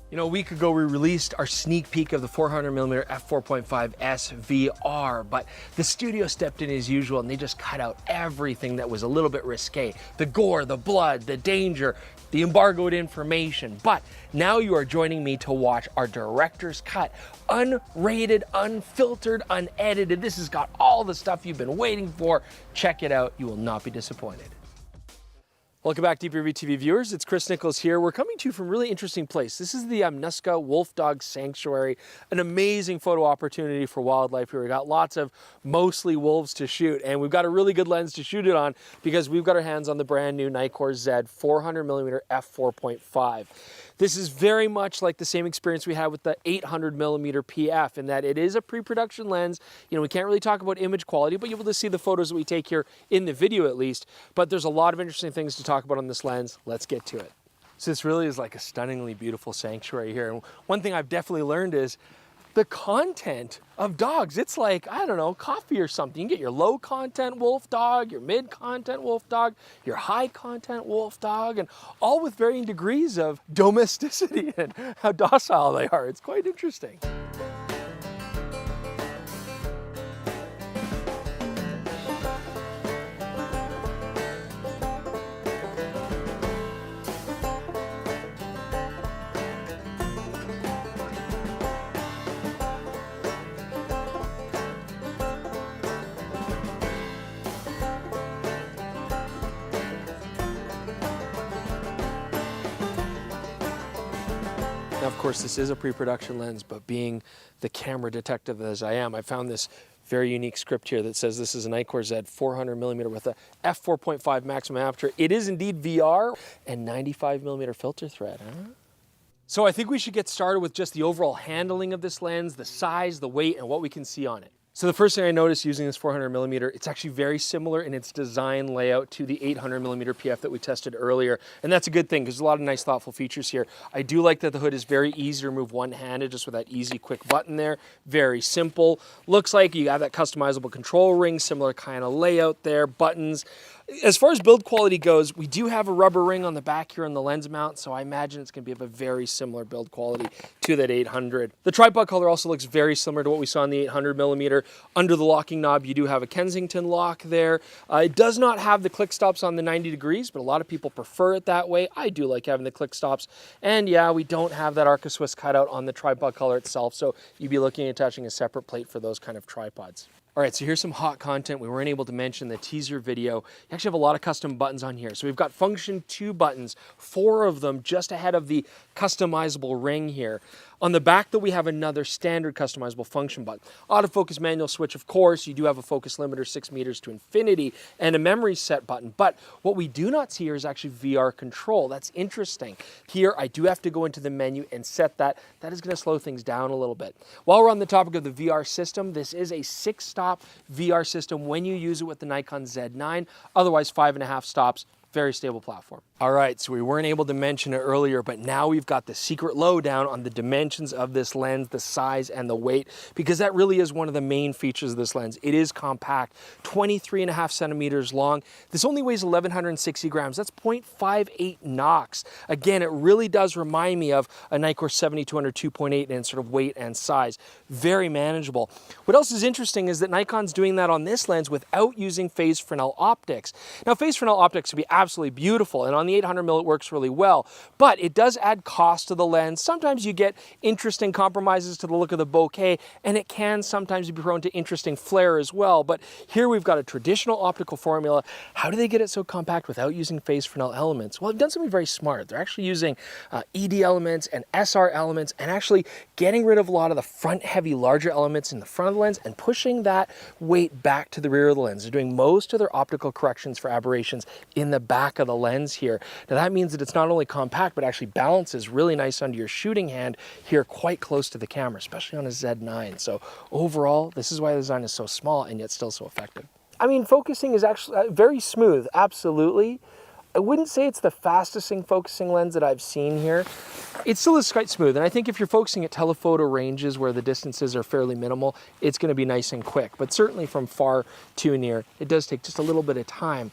You know, a week ago we released our sneak peek of the 400mm F4.5 S VR, but the studio stepped in as usual and they just cut out everything that was a little bit risque. The gore, the blood, the danger, the embargoed information. But now you are joining me to watch our director's cut, unrated, unfiltered, unedited. This has got all the stuff you've been waiting for. Check it out, you will not be disappointed. Welcome back, Deep Review TV viewers. It's Chris Nichols here. We're coming to you from a really interesting place. This is the Amnuska Wolf Dog Sanctuary, an amazing photo opportunity for wildlife here. We've got lots of mostly wolves to shoot, and we've got a really good lens to shoot it on because we've got our hands on the brand new Nikon Z 400mm f4.5. This is very much like the same experience we had with the 800mm PF in that it is a pre-production lens. You know, we can't really talk about image quality, but you'll be able to see the photos that we take here in the video at least. But there's a lot of interesting things to talk about on this lens. Let's get to it. So this really is like a stunningly beautiful sanctuary here. And one thing I've definitely learned is the content of dogs. It's like, I don't know, coffee or something. You can get your low content wolf dog, your mid content wolf dog, your high content wolf dog, and all with varying degrees of domesticity and how docile they are. It's quite interesting. Now, of course, this is a pre-production lens, but being the camera detective as I am, I found this very unique script here that says this is a Nikon Z 400mm with a f4.5 maximum aperture. It is indeed VR and 95mm filter thread, huh? So I think we should get started with just the overall handling of this lens, the size, the weight, and what we can see on it. So the first thing I noticed using this 400mm, it's actually very similar in its design layout to the 800mm PF that we tested earlier. And that's a good thing because there's a lot of nice thoughtful features here. I do like that the hood is very easy to remove one-handed just with that easy quick button there. Very simple. Looks like you have that customizable control ring, similar kind of layout there, buttons. As far as build quality goes, we do have a rubber ring on the back here on the lens mount, so I imagine it's going to be of a very similar build quality to that 800. The tripod color also looks very similar to what we saw in the 800mm. Under the locking knob, you do have a Kensington lock there. It does not have the click stops on the 90 degrees, but a lot of people prefer it that way. I do like having the click stops. And yeah, we don't have that Arca Swiss cutout on the tripod color itself, so you'd be looking at attaching a separate plate for those kind of tripods. All right, so here's some hot content we weren't able to mention in the teaser video. You actually have a lot of custom buttons on here. So we've got function 2 buttons, 4 of them just ahead of the customizable ring here. On the back though, we have another standard customizable function button. Autofocus manual switch, of course. You do have a focus limiter 6 meters to infinity and a memory set button. But what we do not see here is actually VR control. That's interesting. Here, I do have to go into the menu and set that. That is gonna slow things down a little bit. While we're on the topic of the VR system, this is a 6-stop VR system when you use it with the Nikon Z9. Otherwise, 5.5 stops. Very stable platform. All right, so we weren't able to mention it earlier, but now we've got the secret lowdown on the dimensions of this lens, the size and the weight, because that really is one of the main features of this lens. It is compact, 23.5 centimeters long. This only weighs 1,160 grams. That's 0.58 NOx. Again, it really does remind me of a Nikon 7200 2.8 in sort of weight and size. Very manageable. What else is interesting is that Nikon's doing that on this lens without using phase Fresnel optics. Now, phase Fresnel optics would be absolutely beautiful, and on the 800mm it works really well, but it does add cost to the lens. Sometimes you get interesting compromises to the look of the bokeh, and it can sometimes be prone to interesting flare as well. But here we've got a traditional optical formula. How do they get it so compact without using phase Fresnel elements? Well, they've done something very smart. They're actually using ED elements and SR elements and actually getting rid of a lot of the front heavy larger elements in the front of the lens and pushing that weight back to the rear of the lens. They're doing most of their optical corrections for aberrations in the back of the lens here. Now that means that it's not only compact, but actually balances really nice under your shooting hand here quite close to the camera, especially on a Z9. So overall, this is why the design is so small and yet still so effective. I mean, focusing is actually very smooth, absolutely. I wouldn't say it's the fastest focusing lens that I've seen here. It still is quite smooth, and I think if you're focusing at telephoto ranges where the distances are fairly minimal, it's going to be nice and quick. But certainly from far to near, it does take just a little bit of time.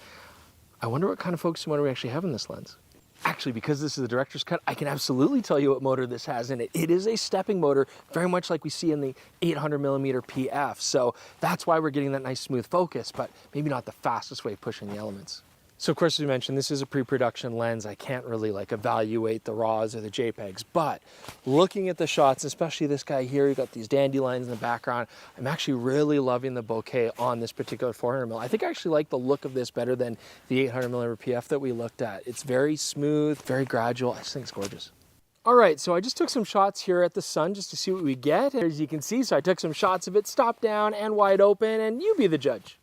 I wonder what kind of focusing mode we actually have in this lens. Actually, because this is the director's cut, I can absolutely tell you what motor this has in it. It is a stepping motor, very much like we see in the 800mm PF. So that's why we're getting that nice smooth focus, but maybe not the fastest way of pushing the elements. So of course, as we mentioned, this is a pre-production lens. I can't really like evaluate the RAWs or the JPEGs, but looking at the shots, especially this guy here, you got these dandelions in the background. I'm actually really loving the bokeh on this particular 400mm. I think I actually like the look of this better than the 800mm PF that we looked at. It's very smooth, very gradual. I just think it's gorgeous. All right, so I just took some shots here at the sun just to see what we get. As you can see, so I took some shots of it stop down and wide open, and you be the judge.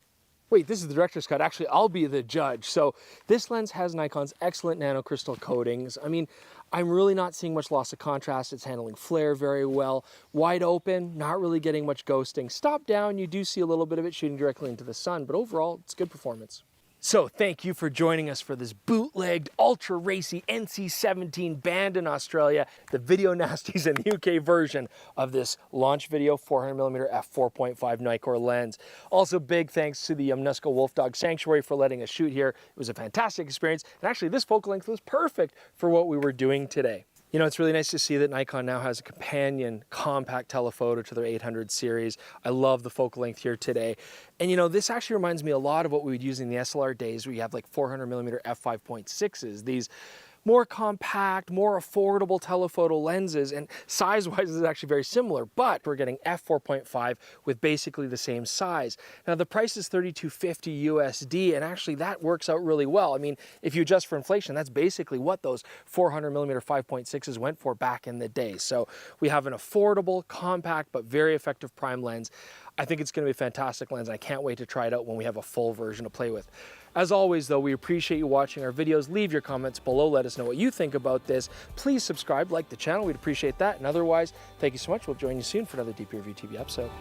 Wait, this is the director's cut. Actually, I'll be the judge. So this lens has Nikon's excellent nanocrystal coatings. I mean, I'm really not seeing much loss of contrast. It's handling flare very well. Wide open, not really getting much ghosting. Stop down, you do see a little bit of it shooting directly into the sun, but overall, it's good performance. So thank you for joining us for this bootlegged, ultra racy NC-17 banned in Australia, the Video Nasties and UK version of this launch video 400mm f4.5 Nikkor lens. Also big thanks to the Yamnuska Wolfdog Sanctuary for letting us shoot here. It was a fantastic experience, and actually this focal length was perfect for what we were doing today. You know, it's really nice to see that Nikon now has a companion compact telephoto to their 800 series. I love the focal length here today. And you know, this actually reminds me a lot of what we would use in the SLR days where you have like 400mm f5.6s. These more compact, more affordable telephoto lenses, and size-wise is actually very similar, but we're getting f4.5 with basically the same size. Now the price is $32.50 USD, and actually that works out really well. I mean, if you adjust for inflation, that's basically what those 400mm 5.6s went for back in the day. So we have an affordable, compact, but very effective prime lens. I think it's going to be a fantastic lens. I can't wait to try it out when we have a full version to play with. As always, though, we appreciate you watching our videos. Leave your comments below. Let us know what you think about this. Please subscribe, like the channel. We'd appreciate that. And otherwise, thank you so much. We'll join you soon for another DP Review TV episode.